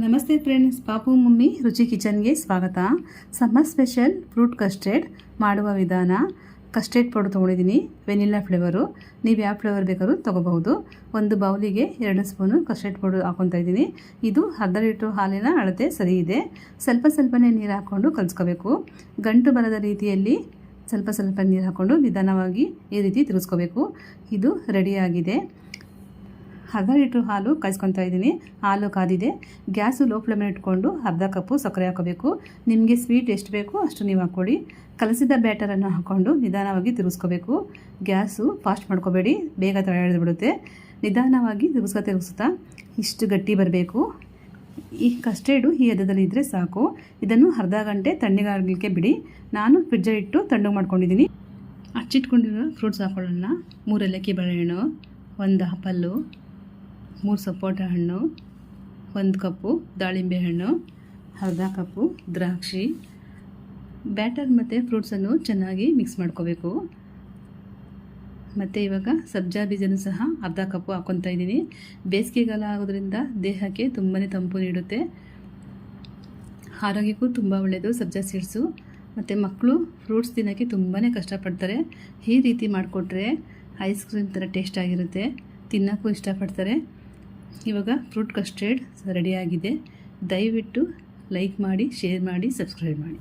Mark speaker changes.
Speaker 1: ನಮಸ್ತೆ ಫ್ರೆಂಡ್ಸ್, ಪಾಪು ಮಮ್ಮಿ ರುಚಿ ಕಿಚನ್ಗೆ ಸ್ವಾಗತ. ಸಮ್ಮರ್ ಸ್ಪೆಷಲ್ ಫ್ರೂಟ್ ಕಸ್ಟರ್ಡ್ ಮಾಡುವ ವಿಧಾನ. ಕಸ್ಟರ್ಡ್ ಪೌಡರ್ ತೊಗೊಂಡಿದ್ದೀನಿ, ವೆನಿಲ್ಲಾ ಫ್ಲೇವರು. ನೀವು ಯಾವ ಫ್ಲೇವರ್ ಬೇಕಾದ್ರೂ ತೊಗೋಬಹುದು. ಒಂದು ಬೌಲಿಗೆ 2 ಸ್ಪೂನು ಕಸ್ಟರ್ಡ್ ಪೌಡರ್ ಹಾಕೊತಾ ಇದ್ದೀನಿ. ಇದು ಅರ್ಧ ಲೀಟ್ರ್ ಹಾಲಿನ ಅಳತೆ ಸರಿ ಇದೆ. ಸ್ವಲ್ಪನೇ ನೀರು ಹಾಕ್ಕೊಂಡು ಕಲಿಸ್ಕೋಬೇಕು. ಗಂಟು ಬರದ ರೀತಿಯಲ್ಲಿ ಸ್ವಲ್ಪ ನೀರು ಹಾಕ್ಕೊಂಡು ನಿಧಾನವಾಗಿ ಈ ರೀತಿ ತಿರುಗಿಸ್ಕೋಬೇಕು. ಇದು ರೆಡಿಯಾಗಿದೆ. ಅರ್ಧ ಲೀಟ್ರ್ ಹಾಲು ಕಾಯಿಸ್ಕೊತಾ ಇದ್ದೀನಿ. ಹಾಲು ಕಾದಿದೆ. ಗ್ಯಾಸು ಲೋ ಫ್ಲೇಮಲ್ಲಿ ಇಟ್ಕೊಂಡು ಅರ್ಧ ಕಪ್ಪು ಸಕ್ಕರೆ ಹಾಕೋಬೇಕು. ನಿಮಗೆ ಸ್ವೀಟ್ ಎಷ್ಟು ಬೇಕೋ ಅಷ್ಟು ನೀವು ಹಾಕ್ಕೊಳ್ಳಿ. ಕಲಸಿದ ಬ್ಯಾಟರನ್ನು ಹಾಕ್ಕೊಂಡು ನಿಧಾನವಾಗಿ ತಿರುಗಿಸ್ಕೋಬೇಕು. ಗ್ಯಾಸು ಫಾಸ್ಟ್ ಮಾಡ್ಕೋಬೇಡಿ, ಬೇಗ ತಳ ಹಿಡಿದ್ಬಿಡುತ್ತೆ. ನಿಧಾನವಾಗಿ ತಿರುಗಿಸ್ತಾ ಇಷ್ಟು ಗಟ್ಟಿ ಬರಬೇಕು. ಈ ಕಸ್ಟರ್ಡು ಈ ಹದದಲ್ಲಿ ಇದ್ದರೆ ಸಾಕು. ಇದನ್ನು ಅರ್ಧ ಗಂಟೆ ತಣ್ಣಗಾಗಲಿಕ್ಕೆ ಬಿಡಿ. ನಾನು ಫ್ರಿಡ್ಜಲ್ಲಿ ಇಟ್ಟು ತಣ್ಣಗೆ ಮಾಡ್ಕೊಂಡಿದ್ದೀನಿ. ಹಚ್ಚಿಟ್ಕೊಂಡಿರೋ ಫ್ರೂಟ್ಸ್ ಹಾಕೊಳ್ಳೋಣ. 3 ಏಲಕ್ಕಿ ಬಾಳೆಹಣ್ಣು, 1 ಆಪಲ್ಲು, 3 ಸಪೋಟ ಹಣ್ಣು, 1 ಕಪ್ಪು ದಾಳಿಂಬೆ ಹಣ್ಣು, ಅರ್ಧ ಕಪ್ಪು ದ್ರಾಕ್ಷಿ. ಬ್ಯಾಟರ್ ಮತ್ತು ಫ್ರೂಟ್ಸನ್ನು ಚೆನ್ನಾಗಿ ಮಿಕ್ಸ್ ಮಾಡ್ಕೋಬೇಕು. ಮತ್ತು ಇವಾಗ ಸಬ್ಜಾ ಬೀಜನೂ ಸಹ ಅರ್ಧ ಕಪ್ಪು ಹಾಕ್ಕೊತಾ ಇದ್ದೀನಿ. ಬೇಸಿಗೆಗಾಲ ಆಗೋದ್ರಿಂದ ದೇಹಕ್ಕೆ ತುಂಬಾ ತಂಪು ನೀಡುತ್ತೆ. ಆರೋಗ್ಯಕ್ಕೂ ತುಂಬ ಒಳ್ಳೆಯದು ಸಬ್ಜಾ ಸೀಡ್ಸು. ಮತ್ತು ಮಕ್ಕಳು ಫ್ರೂಟ್ಸ್ ತಿನ್ನೋಕ್ಕೆ ತುಂಬಾ ಕಷ್ಟಪಡ್ತಾರೆ. ಈ ರೀತಿ ಮಾಡಿಕೊಟ್ರೆ ಐಸ್ ಕ್ರೀಮ್ ಥರ ಟೇಸ್ಟ್ ಆಗಿರುತ್ತೆ, ತಿನ್ನೋಕ್ಕೂ ಇಷ್ಟಪಡ್ತಾರೆ. ಇವಾಗ ಫ್ರೂಟ್ ಕಸ್ಟರ್ಡ್ ರೆಡಿಯಾಗಿದೆ. ದಯವಿಟ್ಟು ಲೈಕ್ ಮಾಡಿ, ಶೇರ್ ಮಾಡಿ, ಸಬ್ಸ್ಕ್ರೈಬ್ ಮಾಡಿ.